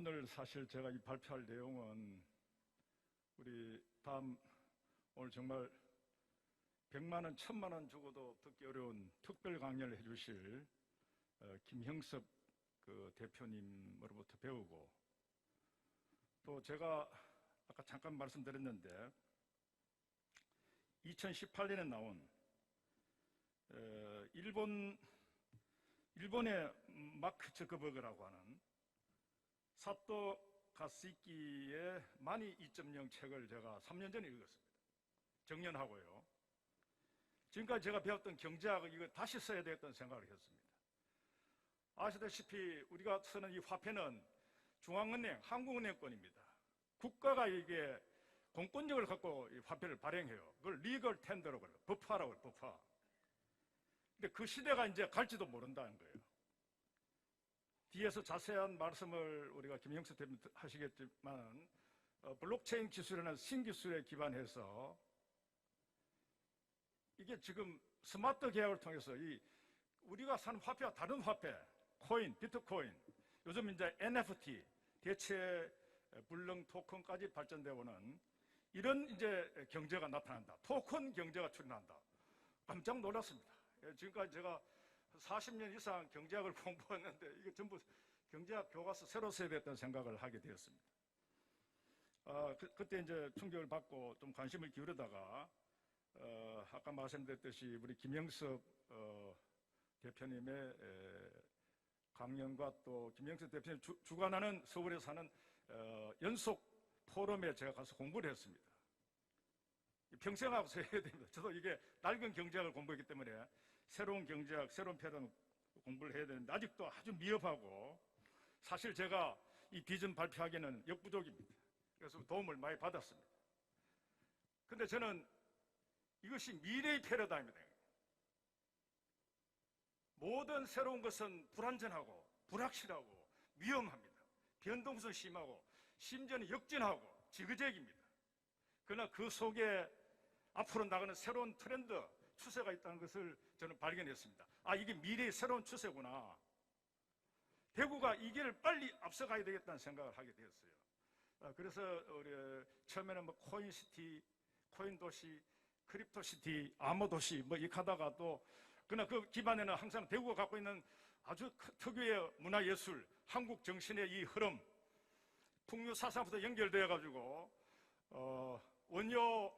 오늘 사실 제가 이 발표할 내용은 우리 오늘 정말 100만 원, 1000만 원 주고도 듣기 어려운 특별 강연을 해주실 김형섭 대표님으로부터 배우고, 또 제가 아까 잠깐 말씀드렸는데 2018년에 나온 일본의 마크 저커버그라고 하는 사토 가스이키의 마니 2.0 책을 제가 3년 전에 읽었습니다. 정년하고요. 지금까지 제가 배웠던 경제학을 이거 다시 써야 되겠다는 생각을 했습니다. 아시다시피 우리가 쓰는 이 화폐는 중앙은행, 한국은행권입니다. 국가가 이게 공권력을 갖고 이 화폐를 발행해요. 그걸 리걸 텐더라고 그래요. 법화라고 그래요. 법화. 근데 그 시대가 이제 갈지도 모른다는 거예요. 뒤에서 자세한 말씀을 우리가 김형석 대표님 하시겠지만, 블록체인 기술이라는 신기술에 기반해서 이게 지금 스마트 계약을 통해서 우리가 사는 화폐와 다른 화폐, 코인, 비트코인, 요즘 이제 NFT, 대체 불능 토큰까지 발전되고는 이런 이제 경제가 나타난다. 토큰 경제가 출현한다. 깜짝 놀랐습니다. 지금까지 제가 40년 이상 경제학을 공부했는데 이게 전부 경제학 교과서 새로 써야 됐다는 생각을 하게 되었습니다. 그때 이제 충격을 받고 좀 관심을 기울이다가 아까 말씀드렸듯이 우리 김형섭 대표님의 강연과 또 김형섭 대표님 주관하는 서울에 사는 연속 포럼에 제가 가서 공부를 했습니다. 평생하고 써야 됩니다. 저도 이게 낡은 경제학을 공부했기 때문에 새로운 경제학, 새로운 패러다임 공부를 해야 되는데 아직도 아주 미흡하고, 사실 제가 이 비전 발표하기에는 역부족입니다. 그래서 도움을 많이 받았습니다. 근데 저는 이것이 미래의 패러다임이다. 모든 새로운 것은 불안전하고 불확실하고 위험합니다. 변동성 심하고 심지어는 역진하고 지그재그입니다. 그러나 그 속에 앞으로 나가는 새로운 트렌드, 추세가 있다는 것을 저는 발견했습니다. 이게 미래의 새로운 추세구나. 대구가 이 길을 빨리 앞서가야 되겠다는 생각을 하게 되었어요. 그래서 우리 처음에는 코인시티, 코인도시, 크립토시티, 암호도시 이렇게 하다가 또 그러나 그 기반에는 항상 대구가 갖고 있는 아주 특유의 문화예술, 한국 정신의 이 흐름, 풍류사상부터 연결되어 가지고 원효,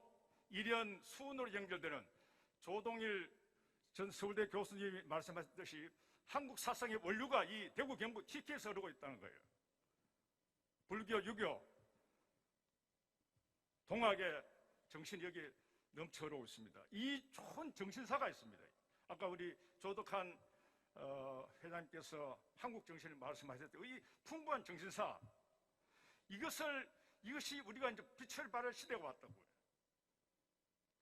일연, 수운으로 연결되는 조동일 전 서울대 교수님이 말씀하셨듯이 한국 사상의 원류가 이 대구 경북 TK에서 흐르고 있다는 거예요. 불교, 유교, 동학의 정신이 여기에 넘쳐 흐르고 있습니다. 이 좋은 정신사가 있습니다. 아까 우리 조덕한 회장님께서 한국 정신을 말씀하셨을 때 이 풍부한 정신사, 이것이 우리가 이제 빛을 발할 시대가 왔다고요.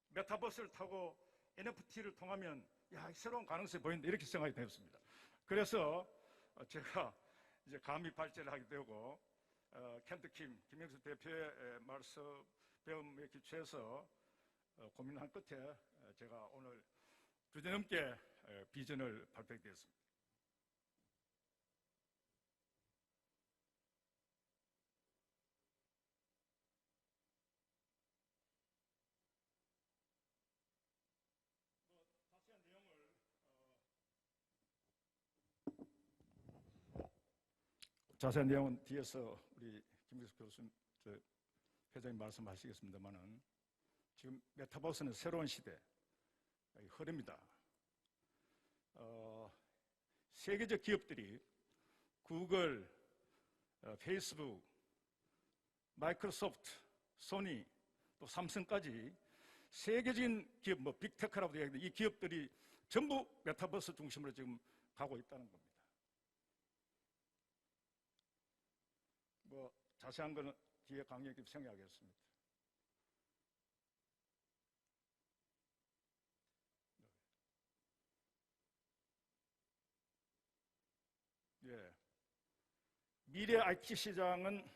메타버스를 타고 NFT를 통하면 새로운 가능성이 보인다, 이렇게 생각이 되었습니다. 그래서 제가 이제 감히 발제를 하게 되고 켄트킴, 김형석 대표의 말씀 배움에 기초해서 고민한 끝에 제가 오늘 2년 넘게 비전을 발표하게 되었습니다. 자세한 내용은 뒤에서 우리 김기숙 교수님, 회장님 말씀하시겠습니다만은, 지금 메타버스는 새로운 시대 흐름이다. 세계적 기업들이 구글, 페이스북, 마이크로소프트, 소니, 또 삼성까지 세계적인 기업, 빅테크라고 이야기하는데 이 기업들이 전부 메타버스 중심으로 지금 가고 있다는 겁니다. 자세한 거는 뒤에 강의 깊이 생각하겠습니다. 미래 IT 시장은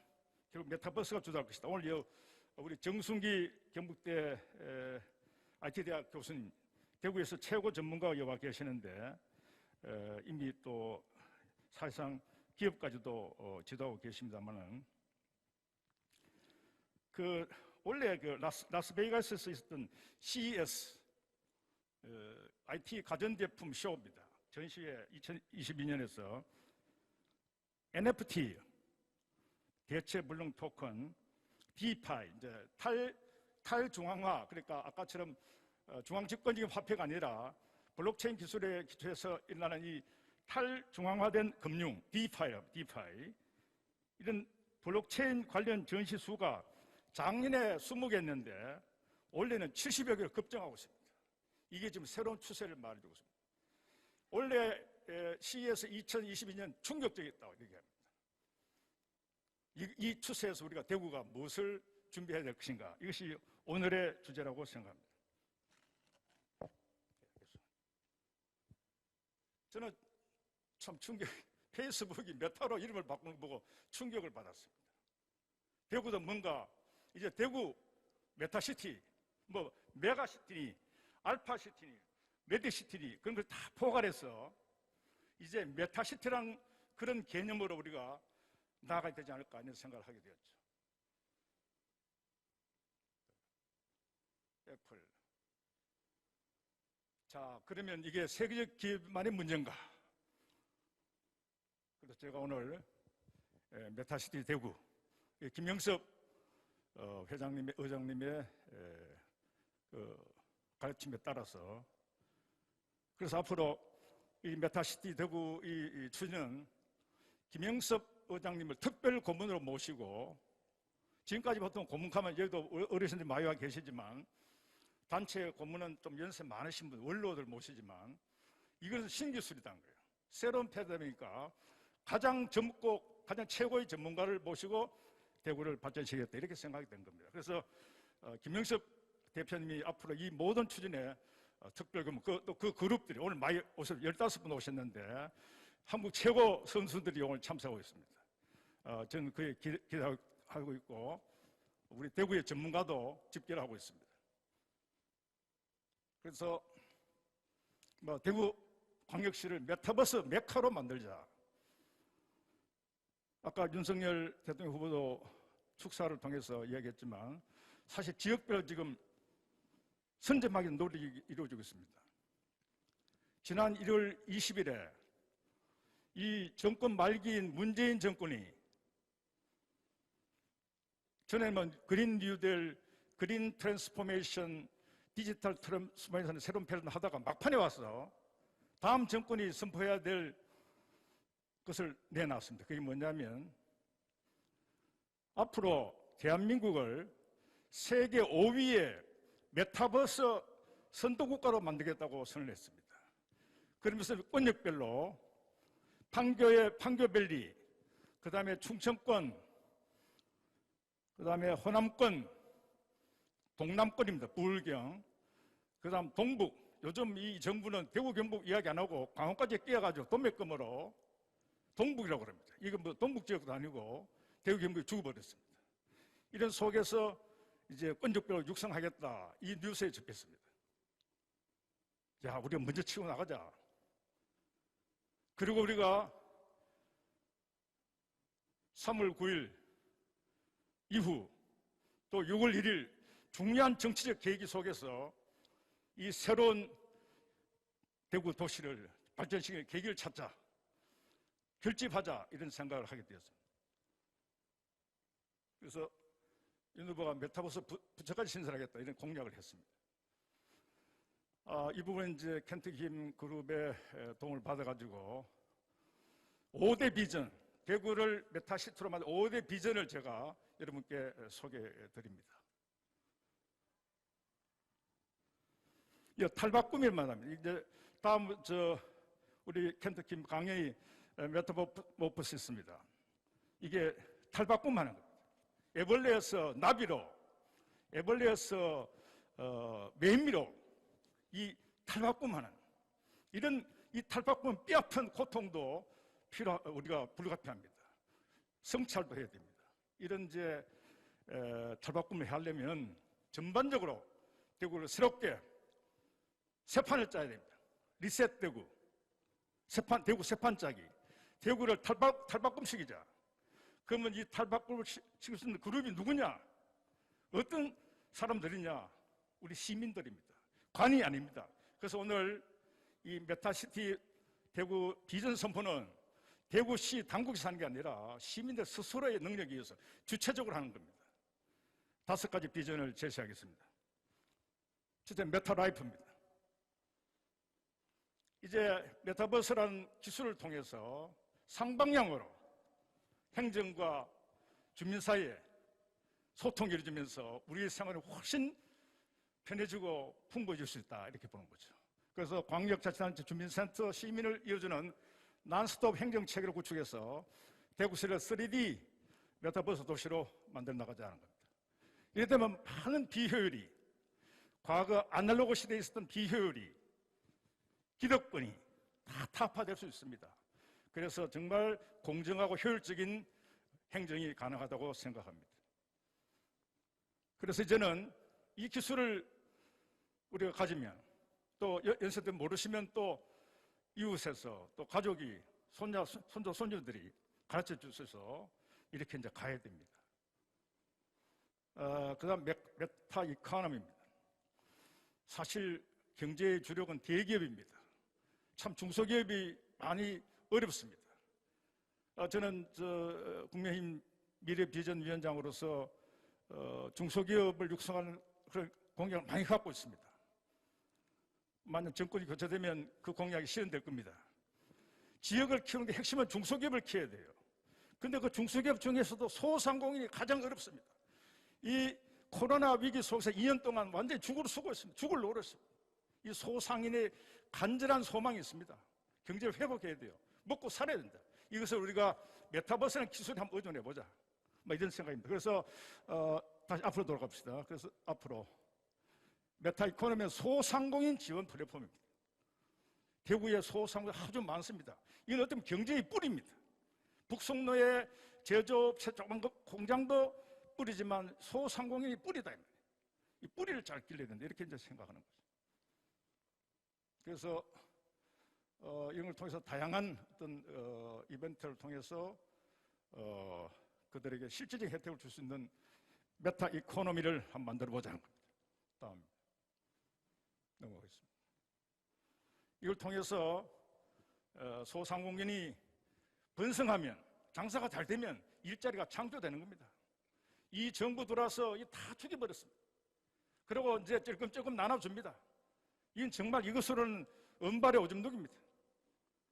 결국 메타버스가 주도할 것이다. 오늘 우리 정순기 경북대 IT대학 교수님, 대구에서 최고 전문가가 여와 계시는데 이미 또 사실상 기업까지도 지도하고 계십니다만은 원래 라스베이거스에서 있었던 CES IT 가전제품 쇼입니다. 전시회 2022년에서 NFT 대체 물능 토큰, DeFi 이제 탈중앙화, 그러니까 아까처럼 중앙집권적인 화폐가 아니라 블록체인 기술에 기초해서 일어나는 이 탈중앙화된 금융, DeFi 이런 블록체인 관련 전시 수가 작년에 20개였는데 올해는 70여 개로 급증하고 있습니다. 이게 지금 새로운 추세를 말해주고 있습니다. 원래 CES 2022년 충격적이었다고 얘기합니다. 이 추세에서 우리가 대구가 무엇을 준비해야 될 것인가, 이것이 오늘의 주제라고 생각합니다. 저는 참 페이스북이 메타로 이름을 바꾸는 거 보고 충격을 받았습니다. 대구도 뭔가 이제 대구 메타시티, 뭐 메가시티, 알파시티, 메디시티 그런 걸 다 포괄해서 이제 메타시티란 그런 개념으로 우리가 나아가야 되지 않을까 하는 생각을 하게 되었죠. 애플. 자, 그러면 이게 세계적 기업만의 문제인가? 그래서 제가 오늘 메타시티 대구 김영섭 의장님의 가르침에 따라서, 그래서 앞으로 이 메타시티 대구 이 추진은 김영섭 의장님을 특별 고문으로 모시고, 지금까지 보통 고문하면 여기도 어르신들이 많이 와 계시지만 단체 고문은 좀 연세 많으신 분, 원로들 모시지만 이것은 신기술이라는 거예요. 새로운 패러다임이니까 가장 젊고 가장 최고의 전문가를 모시고 대구를 발전시키겠다, 이렇게 생각이 된 겁니다. 그래서 김영섭 대표님이 앞으로 이 모든 추진에 특별금, 또 그 그룹들이 오늘 많이 15분 오셨는데 한국 최고 선수들이 오늘 참석하고 있습니다. 저는 그에 기대하고 있고 우리 대구의 전문가도 집계를 하고 있습니다. 그래서 대구 광역시를 메타버스 메카로 만들자. 아까 윤석열 대통령 후보도 축사를 통해서 이야기했지만 사실 지역별로 지금 선점하기 노력이 이루어지고 있습니다. 지난 1월 20일에 이 정권 말기인 문재인 정권이 전에는 그린 뉴딜, 그린 트랜스포메이션, 디지털 트랜스포메이션의 새로운 패러다임을 하다가 막판에 와서 다음 정권이 선포해야 될 것을 내놨습니다. 그게 뭐냐면 앞으로 대한민국을 세계 5위의 메타버스 선도국가로 만들겠다고 선언했습니다. 그러면서 권역별로 판교밸리, 그 다음에 충청권, 그 다음에 호남권, 동남권입니다. 부울경, 그 다음 동북. 요즘 이 정부는 대구 경북 이야기 안 하고 강원까지 끼어가지고 도매금으로 동북이라고 그럽니다. 이건 뭐 동북 지역도 아니고 대구 경북이 죽어버렸습니다. 이런 속에서 이제 권역별로 육성하겠다, 이 뉴스에 접했습니다. 야, 우리가 먼저 치고 나가자. 그리고 우리가 3월 9일 이후 또 6월 1일 중요한 정치적 계기 속에서 이 새로운 대구 도시를 발전시키는 계기를 찾자, 결집하자, 이런 생각을 하게 되었습니다. 그래서 윤 후보가 메타버스 부처까지 신설하겠다, 이런 공약을 했습니다. 이 부분은 이제 켄트킴 그룹의 도움을 받아가지고 5대 비전, 대구를 메타시티로 만든 5대 비전을 제가 여러분께 소개해 드립니다. 이 탈바꿈일 만합니다. 이제 다음 우리 켄트킴 강의 메타모포스 있습니다. 이게 탈바꿈하는 겁니다. 애벌레에서 나비로, 애벌레에서 매미로 이 탈바꿈하는, 이런 이 탈바꿈은 뼈아픈 고통도 우리가 불가피합니다. 성찰도 해야 됩니다. 이런 이제 탈바꿈을 하려면 전반적으로 대구를 새롭게 새 판을 짜야 됩니다. 리셋 대구, 대구 새 판 짜기. 대구를 탈바꿈시키자. 그러면 이 탈바꿈을 시킬 수 있는 그룹이 누구냐? 어떤 사람들이냐? 우리 시민들입니다. 관이 아닙니다. 그래서 오늘 이 메타시티 대구 비전 선포는 대구시 당국이 하는 게 아니라 시민들 스스로의 능력에 의해서 주체적으로 하는 겁니다. 5가지 비전을 제시하겠습니다. 첫째, 메타라이프입니다. 이제 메타버스라는 기술을 통해서 상방향으로 행정과 주민 사이에 소통이 이루어지면서 우리의 생활이 훨씬 편해지고 풍부해질 수 있다, 이렇게 보는 거죠. 그래서 광역자치단체 주민센터 시민을 이어주는 난스톱 행정체계를 구축해서 대구시를 3D 메타버스 도시로 만들어 나가자는 겁니다. 이래 되면 많은 비효율이, 과거 아날로그 시대에 있었던 비효율이, 기득권이 다 타파될 수 있습니다. 그래서 정말 공정하고 효율적인 행정이 가능하다고 생각합니다. 그래서 이제는 이 기술을 우리가 가지면, 또 연세대 모르시면 또 이웃에서 또 가족이, 손자, 손주들이 가르쳐 줄 수 있어서 이렇게 이제 가야 됩니다. 그 다음 메타 이코노미입니다. 사실 경제의 주력은 대기업입니다. 참 중소기업이 많이 어렵습니다. 저는 국민의힘 미래비전위원장으로서 중소기업을 육성하는 그런 공약을 많이 갖고 있습니다. 만약 정권이 교체되면 그 공약이 실현될 겁니다. 지역을 키우는 데 핵심은 중소기업을 키워야 돼요. 근데 그 중소기업 중에서도 소상공인이 가장 어렵습니다. 이 코로나 위기 속에서 2년 동안 완전히 죽을 쓰고 있습니다. 죽을 노렸습니다. 이 소상인의 간절한 소망이 있습니다. 경제를 회복해야 돼요. 먹고 살아야 된다. 이것을 우리가 메타버스라는 기술에 한번 의존해보자, 이런 생각입니다. 그래서 다시 앞으로 돌아갑시다. 그래서 앞으로 메타 이코노미는 소상공인 지원 플랫폼입니다. 대구에 소상공인 아주 많습니다. 이건 어떤 경제의 뿌리입니다. 북송로에 제조업체 조그만 공장도 뿌리지만 소상공인이 뿌리다. 이 뿌리를 잘 길러야 된다, 이렇게 이제 생각하는 거죠. 그래서 이런 걸 통해서 다양한 어떤 이벤트를 통해서 그들에게 실질적인 혜택을 줄 수 있는 메타 이코노미를 한번 만들어 보자는 겁니다. 다음 넘어가겠습니다. 이걸 통해서 소상공인이 번성하면, 장사가 잘 되면 일자리가 창조되는 겁니다. 이 정부 들어와서 다 죽여버렸습니다. 그리고 이제 조금 나눠줍니다. 이건 정말 이것으로는 은발의 오줌 누기입니다.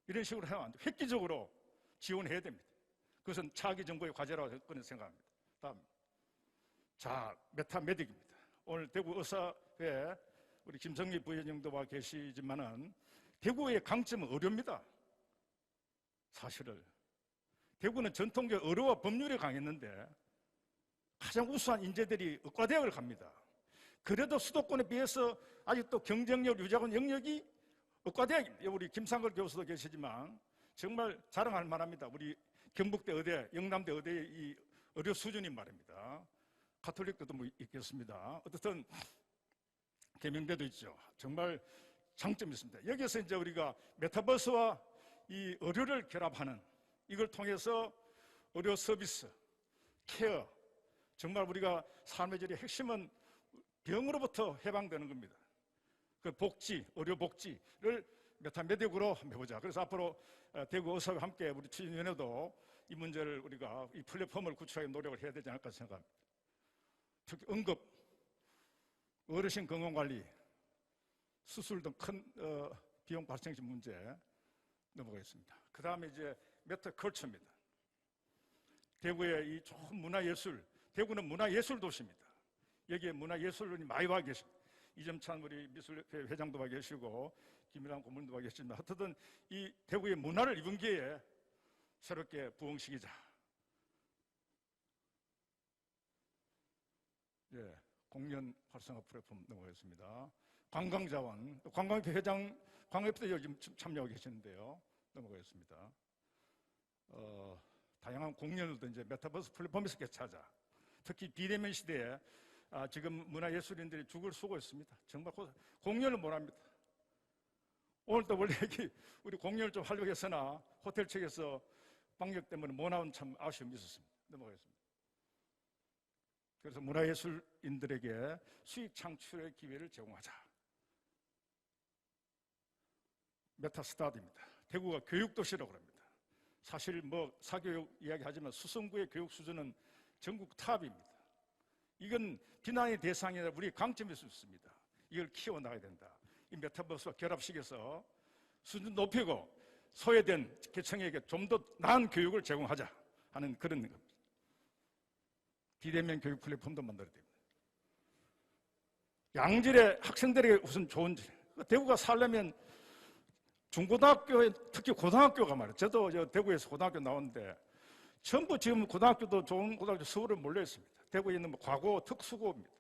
이런 식으로 해야 안 돼요. 획기적으로 지원해야 됩니다. 그것은 차기 정부의 과제라고 생각합니다. 다음, 자, 메타메딕입니다. 오늘 대구 의사회 우리 김성미 부회장도 와 계시지만은 대구의 강점은 의료입니다. 사실은 대구는 전통적 의료와 법률이 강했는데 가장 우수한 인재들이 의과대학을 갑니다. 그래도 수도권에 비해서 아직도 경쟁력 유지하고 있는 영역이 의과대학입니다. 우리 김상걸 교수도 계시지만 정말 자랑할 만합니다. 우리 경북대 의대, 영남대 의대의 이 의료 수준이 말입니다. 가톨릭대도 뭐 있겠습니다. 어떻든 계명대도 있죠. 정말 장점이 있습니다. 여기서 이제 우리가 메타버스와 이 의료를 결합하는, 이걸 통해서 의료 서비스, 케어, 정말 우리가 삶의 질의 핵심은 병으로부터 해방되는 겁니다. 그 복지, 의료 복지를 메타메딕으로 한번 해보자. 그래서 앞으로 대구 의사와 함께 우리 추진위원회도 이 문제를 우리가 이 플랫폼을 구축하기 노력을 해야 되지 않을까 생각합니다. 특히 응급, 어르신 건강관리, 수술 등 큰 비용 발생시 문제 넘어가겠습니다. 그 다음에 이제 메타컬처입니다. 대구의 이 좋은 문화예술, 대구는 문화예술 도시입니다. 여기에 문화예술인이 많이 와 계십니다. 이점찬 우리 미술회 회장도 와 계시고 김일환 고문도 와 계시지만 어쨌든 이 대구의 문화를 이번 기회에 새롭게 부흥시키자. 예, 공연 활성화 플랫폼 넘어가겠습니다. 관광자원, 관광협회 회장, 관광협회 요즘 참여하고 계시는데요. 넘어가겠습니다. 다양한 공연들도 이제 메타버스 플랫폼에서 개최하자. 특히 비대면 시대에 지금 문화예술인들이 죽을 쓰고 있습니다. 정말 공연을 못합니다. 오늘도 원래 여기 우리 공연을 좀 하려고 했으나 호텔 측에서 방역 때문에 못 나온 참 아쉬움이 있었습니다. 넘어가겠습니다. 그래서 문화예술인들에게 수익 창출의 기회를 제공하자. 메타스타드입니다. 대구가 교육도시라고 합니다. 사실 뭐 사교육 이야기하지만 수성구의 교육 수준은 전국 탑입니다. 이건 비난의 대상이 아니라 우리의 강점일 수 있습니다. 이걸 키워나가야 된다. 이 메타버스와 결합시켜서 수준 높이고 소외된 계층에게 좀 더 나은 교육을 제공하자 하는 그런 겁니다. 비대면 교육 플랫폼도 만들어야 됩니다. 양질의 학생들에게 우선 좋은 질. 대구가 살려면 중고등학교에 특히 고등학교가 말이에요. 저도 대구에서 고등학교 나오는데 전부 지금 고등학교도 좋은 고등학교 서울에 몰려 있습니다. 대구에 있는 과고 특수고입니다.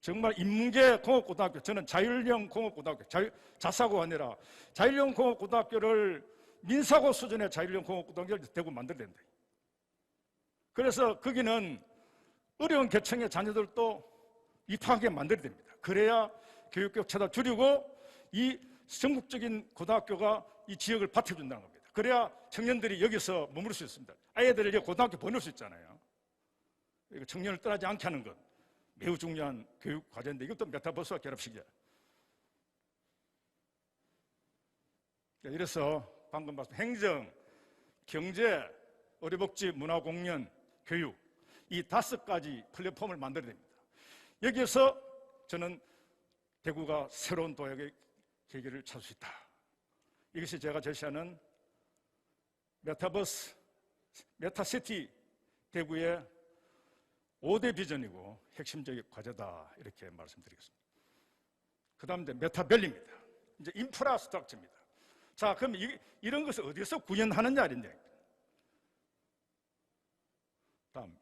정말 인문계 공업고등학교, 저는 자율형 공업고등학교, 자사고가 아니라 자율형 공업고등학교를 민사고 수준의 자율형 공업고등학교를 대구 만들어야 된다. 그래서 거기는 어려운 계층의 자녀들도 입학하게 만들어야 됩니다. 그래야 교육격차도 줄이고 이 전국적인 고등학교가 이 지역을 받쳐준다는 겁니다. 그래야 청년들이 여기서 머무를 수 있습니다. 아이들을 여기 고등학교 보낼 수 있잖아요. 청년을 떠나지 않게 하는 것 매우 중요한 교육 과제인데 이것도 메타버스와 결합시켜야. 이래서 방금 말씀 행정, 경제, 의료복지, 문화공연, 교육 이 5가지 플랫폼을 만들어야 됩니다. 여기에서 저는 대구가 새로운 도약의 계기를 찾을 수 있다. 이것이 제가 제시하는 메타버스, 메타시티 대구의 5대 비전이고 핵심적인 과제다 이렇게 말씀드리겠습니다. 그 다음 이제 메타밸리입니다. 이제 인프라스트럭처입니다. 자, 그럼 이런 것을 어디서 구현하느냐 이런 얘기입니다. 다음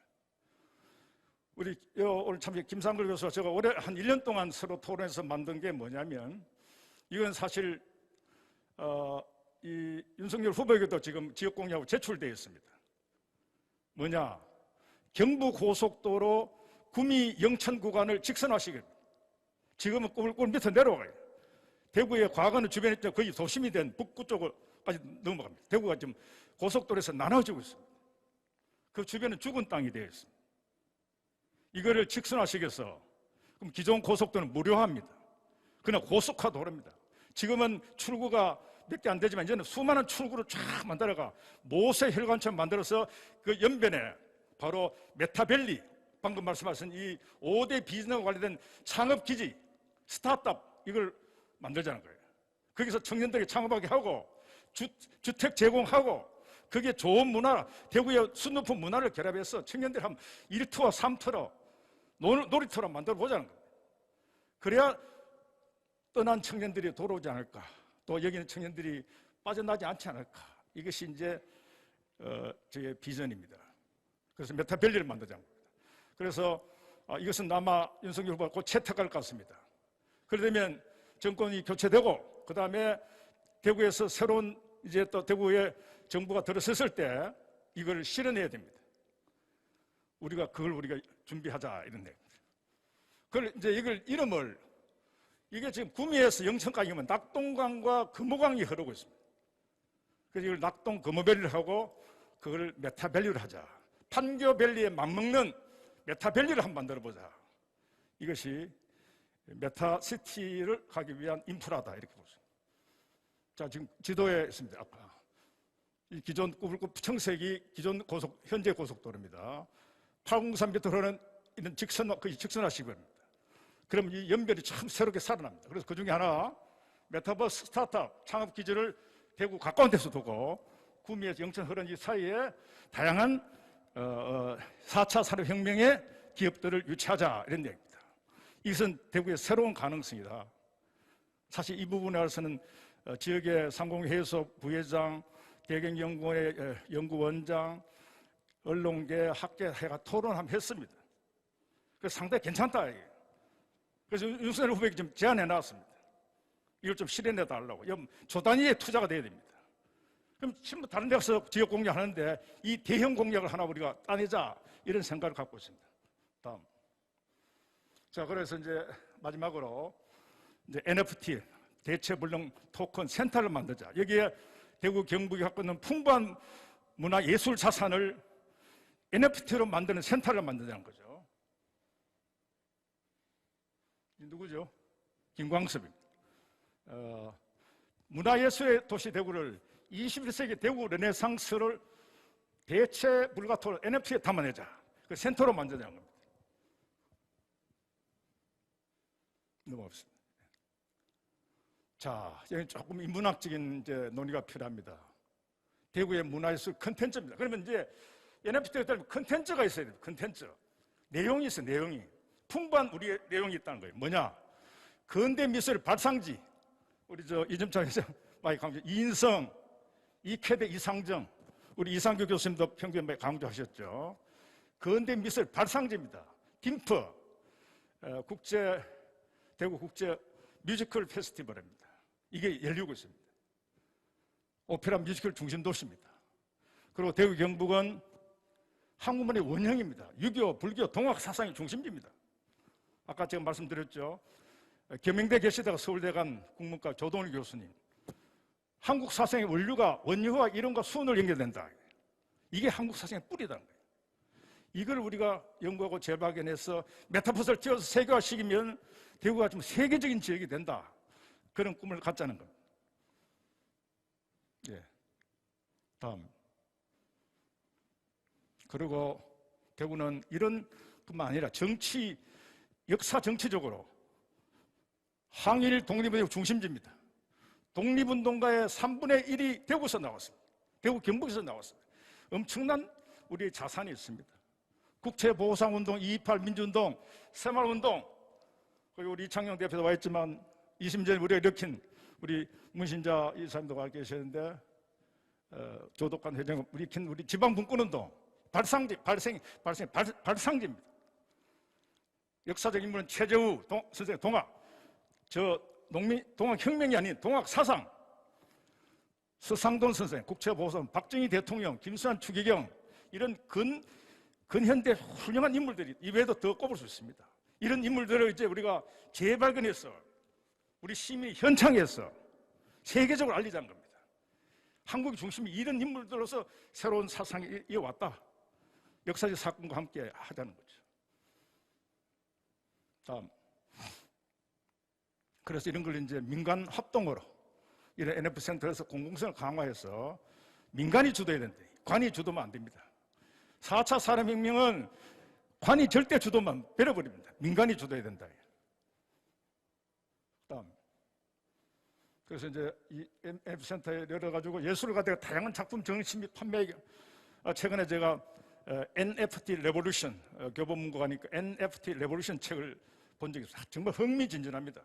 우리 오늘 참 김상글 교수와 제가 올해 한 1년 동안 서로 토론해서 만든 게 뭐냐면 이건 사실 이 윤석열 후보에게도 지금 지역공약으로 제출되어 있습니다. 뭐냐? 경부고속도로 구미 영천 구간을 직선화시킵니다. 지금은 꿀 밑에 내려가요. 대구의 과거는 주변에 거의 도심이 된 북구 쪽까지 넘어갑니다. 대구가 지금 고속도로에서 나눠지고 있습니다. 그 주변은 죽은 땅이 되어 있습니다. 이거를 직선화시켜서 그럼 기존 고속도로는 무료화합니다. 그냥 고속화 도로입니다. 지금은 출구가 몇 개 안 되지만 이제는 수많은 출구를 쫙 만들어가 모세 혈관처럼 만들어서 그 연변에 바로 메타밸리, 방금 말씀하신 이 5대 비즈니스와 관련된 창업기지, 스타트업 이걸 만들자는 거예요. 거기서 청년들에게 창업하게 하고 주택 제공하고 그게 좋은 문화, 대구의 순높은 문화를 결합해서 청년들이 한 1터와 3터로 놀이터로 만들어 보자는 거예요. 그래야 떠난 청년들이 돌아오지 않을까, 또 여기는 청년들이 빠져나지 않지 않을까. 이것이 이제 저의 비전입니다. 그래서 메타밸리를 만들자는 겁니다. 그래서 이것은 아마 윤석열 후보가 곧 채택할 것 같습니다. 그러려면 정권이 교체되고 그 다음에 대구에서 새로운 이제 또 대구에 정부가 들어섰을 때 이걸 실현해야 됩니다. 그걸 준비하자 이런 내용입니다. 그걸 이제 이걸 이름을 이게 지금 구미에서 영천까지면 낙동강과 금호강이 흐르고 있습니다. 그래서 이걸 낙동 금호밸리를 하고 그걸 메타밸리를 하자. 판교밸리에 맞먹는 메타밸리를 한번 만들어보자. 이것이 메타시티를 가기 위한 인프라다 이렇게 보세요. 자, 지금 지도에 있습니다. 아까 이 기존 청색이 기존 현재 고속도로입니다. 803m 흐르는 이런 직선화시입니다. 그럼 이 연결이 참 새롭게 살아납니다. 그래서 그 중에 하나 메타버스 스타트업 창업 기지를 대구 가까운 데서 두고 구미에서 영천 흐르는 이 사이에 다양한 4차 산업혁명의 기업들을 유치하자 이런 얘기입니다. 이것은 대구의 새로운 가능성이다. 사실 이 부분에 대해서는 지역의 상공회의소 부회장, 대경연구원의 연구원장, 언론계, 학계회가 토론을 한번 했습니다. 그래서 상당히 괜찮다. 그래서 윤석열 후보에게 좀 제안해 놨습니다. 이걸 좀 실현해 달라고. 조단위의 투자가 돼야 됩니다. 그럼 전부 다른 데서 지역 공략 하는데 이 대형 공략을 하나 우리가 따내자 이런 생각을 갖고 있습니다. 다음. 자, 그래서 이제 마지막으로 이제 NFT 대체불능 토큰 센터를 만들자. 여기에 대구 경북이 갖고 있는 풍부한 문화예술 자산을 NFT로 만드는 센터를 만들자는 거죠. 누구죠? 김광섭입니다. 문화예술의 도시 대구를 21세기 대구 르네상스를 대체 불가토를 NFT에 담아내자. 그 센터로 만들자는 겁니다. 넘어갑시다. 자, 여기 조금 인문학적인 이제 논의가 필요합니다. 대구의 문화예술 컨텐츠입니다. 그러면 이제 NFT에 따르면 컨텐츠가 있어야 돼요. 컨텐츠. 내용이 있어요, 내용이. 풍부한 우리의 내용이 있다는 거예요. 뭐냐? 근대 미술 발상지. 우리 이점창 회장 많이 강조, 이인성, 이쾌대 이상정, 우리 이상규 교수님도 평균에 많이 강조하셨죠. 근대 미술 발상지입니다. 딤프, 대구 국제 뮤지컬 페스티벌입니다. 이게 열리고 있습니다. 오페라 뮤지컬 중심 도시입니다. 그리고 대구 경북은 한국문의 원형입니다. 유교, 불교, 동학 사상의 중심지입니다. 아까 제가 말씀드렸죠. 겸행대 계시다가 서울대 간 국문과 조동일 교수님. 한국 사상의 원류가 원유와 이론과 수원을 연결된다. 이게 한국 사상의 뿌리다는 거예요. 이걸 우리가 연구하고 재발견해서 메타버스를 지어서 세계화시키면 대구가 좀 세계적인 지역이 된다. 그런 꿈을 갖자는 겁니다. 예. 다음. 그리고 대구는 이런 뿐만 아니라 역사 정치적으로 항일 독립운동의 중심지입니다. 독립운동가의 3분의 1이 대구에서 나왔습니다. 대구 경북에서 나왔습니다. 엄청난 우리의 자산이 있습니다. 국채보상운동, 228 민주운동, 새마을운동, 그리고 우리 이창용 대표도 와 있지만 20년 전에 우리가 일으킨 우리 문신자 이사님도 와 계시는데 조덕관 회장 일으킨 우리 지방분권운동, 발상지입니다. 역사적 인물은 최재우 선생 동학, 동학혁명이 아닌 동학사상, 서상돈 선생, 국채보상, 박정희 대통령, 김수환 추기경, 이런 근현대 훌륭한 인물들이 이외에도 더 꼽을 수 있습니다. 이런 인물들을 이제 우리가 재발견해서 우리 시민이 현장에서 세계적으로 알리자는 겁니다. 한국의 중심이 이런 인물들로서 새로운 사상이 이어왔다. 역사적 사건과 함께 하자는 거죠. 다음. 그래서 이런 걸 이제 민간 합동으로 이런 NFT 센터에서 공공성을 강화해서 민간이 주도해야 된다. 관이 주도면 안 됩니다. 4차 산업혁명은 관이 절대 주도만 베려버립니다. 민간이 주도해야 된다. 다음. 그래서 이제 이 NFT 센터에 열어가지고 예술을 가지고 다양한 작품 전시 및 판매. 최근에 제가 NFT 레볼루션 교보문고 가니까 NFT 레볼루션 책을 본 적이 있어요. 정말 흥미진진합니다.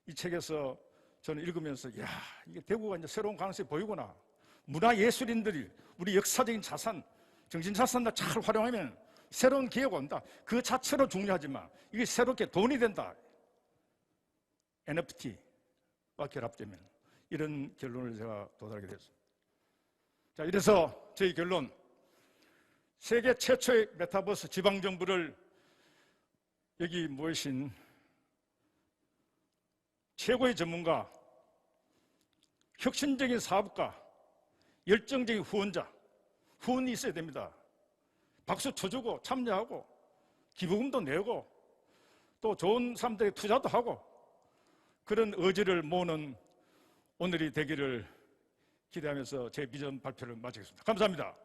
이 책에서 저는 읽으면서 이게 대구가 이제 새로운 가능성이 보이구나. 문화예술인들이 우리 역사적인 자산, 정신자산을 잘 활용하면 새로운 기회가 온다. 그 자체로 중요하지만 이게 새롭게 돈이 된다. NFT와 결합되면 이런 결론을 제가 도달하게 됐습니다. 자, 이래서 저희 결론, 세계 최초의 메타버스 지방정부를 여기 모이신 최고의 전문가, 혁신적인 사업가, 열정적인 후원이 있어야 됩니다. 박수 쳐주고 참여하고 기부금도 내고 또 좋은 사람들에게 투자도 하고 그런 의지를 모으는 오늘이 되기를 기대하면서 제 비전 발표를 마치겠습니다. 감사합니다.